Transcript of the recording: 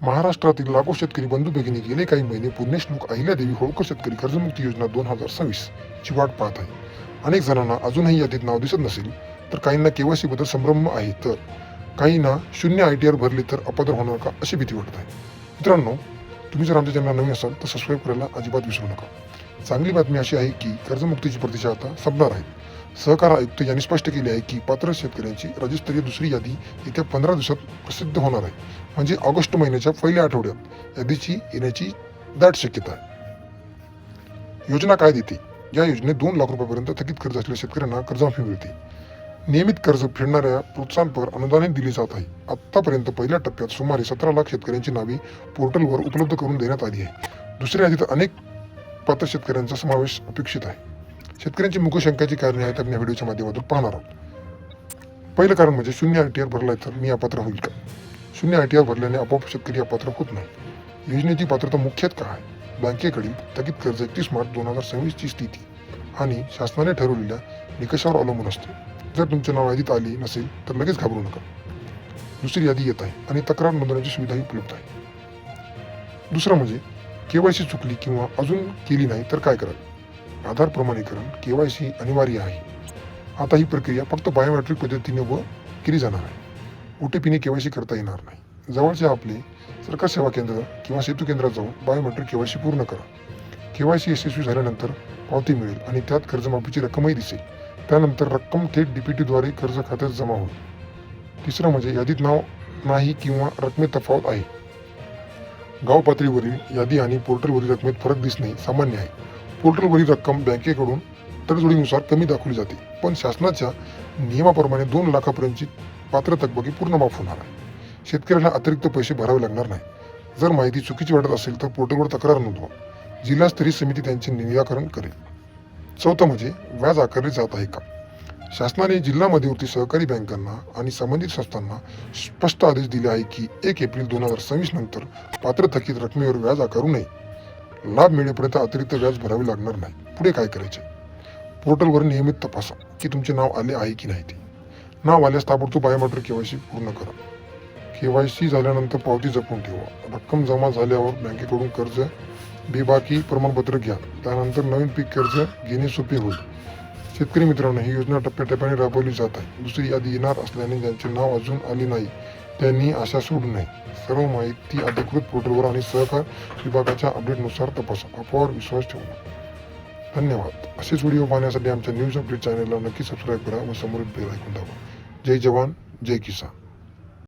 महाराष्ट्रातील लाखो शेतकरी बंधू भगिनी गेले काही महिने पुण्यश्लोक अहिल्यादेवी होळकर शेतकरी कर्जमुक्ती योजना 2026 ची वाट पाहत आहे. अनेक जणांना अजूनही यादीत नाव दिसत नसेल, तर काहींना केवायसी बद्दल संभ्रम आहे, तर काहींना शून्य ITR भरली तर अपत्र होणार का अशी भीती वाटत आहे. मित्रांनो, तुम्ही जर आमच्या चॅनलला नवीन असाल तर सबस्क्राईब करायला अजिबात विसरू नका. चांगली बातमी अशी आहे की कर्जमुक्तीची प्रतीक्षा आता संपणार आहे. सहकार आयुक्त यांनी स्पष्ट केले आहे की पात्र शेतकऱ्यांची राज्यस्तरीय दुसरी यादी येत्या 15 दिवसात प्रसिद्ध होणार आहे. म्हणजे ऑगस्ट महिन्याच्या पहिल्या आठवड्यात यादीची येण्याची दाट शक्यता आहे. योजना काय देते? या योजनेत 2 लाख रुपयापर्यंत थकीत कर्ज असलेल्या शेतकऱ्यांना कर्जमाफी मिळते. नियमित कर्ज फेडणाऱ्या प्रोत्साहनपर अनुदानित दिले जात आहे. आतापर्यंत पहिल्या टप्प्यात सुमारे 17 लाख शेतकऱ्यांची नावे पोर्टलवर उपलब्ध करून देण्यात आली आहे. दुसऱ्या यादीत अनेक पात्र शेतकऱ्यांचा समावेश अपेक्षित आहे. शेतकऱ्यांची मुख्य शंकाची कारणे आहेत आपण या व्हिडिओच्या माध्यमातून पाहणार आहोत. पहिलं कारण म्हणजे शून्य ITR भरलाय तर मी अपात्र होईल का? शून्य ITR भरल्याने आपोआप शेतकरी अपात्र होत नाही. योजनेची पात्रता मुख्यतः काय? बँकेकडील थकीत कर्ज 31 मार्च 2026 ची स्थिती आणि शासनाने ठरवलेल्या निकषावर अवलंबून असते. जर तुमचे नाव यादीत आले नसेल तर लगेच घाबरू नका. दुसरी यादी येत आहे आणि तक्रार नोंदवण्याची सुविधाही उपलब्ध आहे. दुसरं म्हणजे KYC चुकली किंवा अजून केली नाही तर काय करावे? आधार प्रमाणीकरण KYC अनिवार्य आहे. आता ही प्रक्रिया फक्त बायोमेट्रिक पद्धतीने केली जाणार आहे. OTP ने KYC करता येणार नाही. जवळचे आपले सरकार सेवा केंद्र किंवा सेतू केंद्रात जाऊन बायोमेट्रिक KYC पूर्ण करा. KYC यशस्वी झाल्यानंतर पावती मिळेल आणि त्यात कर्जमाफीची रक्कमही दिसेल. त्यानंतर रक्कम थेट DPT द्वारे कर्ज खात्यात जमा होईल. तिसरं म्हणजे यादीत नाव नाही किंवा रकमेत तफावत आहे. गाव पातळीवरील यादी आणि पोर्टलवरील रकमेत फरक दिसणे सामान्य आहे. पोर्टलवरील रक्कम बँकेकडून तडजोडीनुसार कमी दाखवली जाते, पण शासनाच्या नियमाप्रमाणे 2 लाखापर्यंतची पात्र थकबाकी पूर्ण माफ होणार आहे. शेतकऱ्याला अतिरिक्त पैसे भरावे लागणार नाही. जर माहिती चुकीची वाटत असेल तर पोर्टलवर तक्रार नोंदवा. जिल्हास्तरीय समिती त्यांचे निराकरण करेल. चौथं म्हणजे व्याज आकारले जात आहे का? शासनाने जिल्हा मध्यवर्ती सहकारी बँकांना आणि संबंधित संस्थांना स्पष्ट आदेश दिले आहे की 1 एप्रिल 2026 नंतर पात्र थकीत रकमेवर व्याज आकारू नये. लाभ मिळेपर्यंत अतिरिक्त व्याज भरावे लागणार नाही. पुढे काय करायचे? पोर्टलवर नियमित तपासा की तुमचे नाव आले आहे की नाही ते. नाव आल्यास ताबडतोब बायोमेट्रिक KYC पूर्ण करा. KYC झाल्यानंतर पावती जपून ठेवा. रक्कम जमा झाल्यावर बँकेकडून कर्ज बेबाकी प्रमाणपत्र घ्या. त्यानंतर नवीन पीक कर्ज घेणे सोपे होईल. शेतकरी मित्रांनो, ही योजना टप्प्याटप्प्याने राबवली जात आहे. दुसरी यादी येणार असल्याने ज्यांचे नाव अजून आले नाही त्यांनी आशा सोडू नये. सर्व माहिती अधिकृत पोर्टलवर आणि सहकार विभागाच्या अपडेटनुसार तपासा. अफवावर विश्वास ठेवू नका. धन्यवाद. असेच व्हिडिओ पाहण्यासाठी आमच्या न्यूज अपडेट चॅनलला नक्की सबस्क्राईब करा व समोरील बेल आयकॉन दाबा. जय जवान, जय किसान.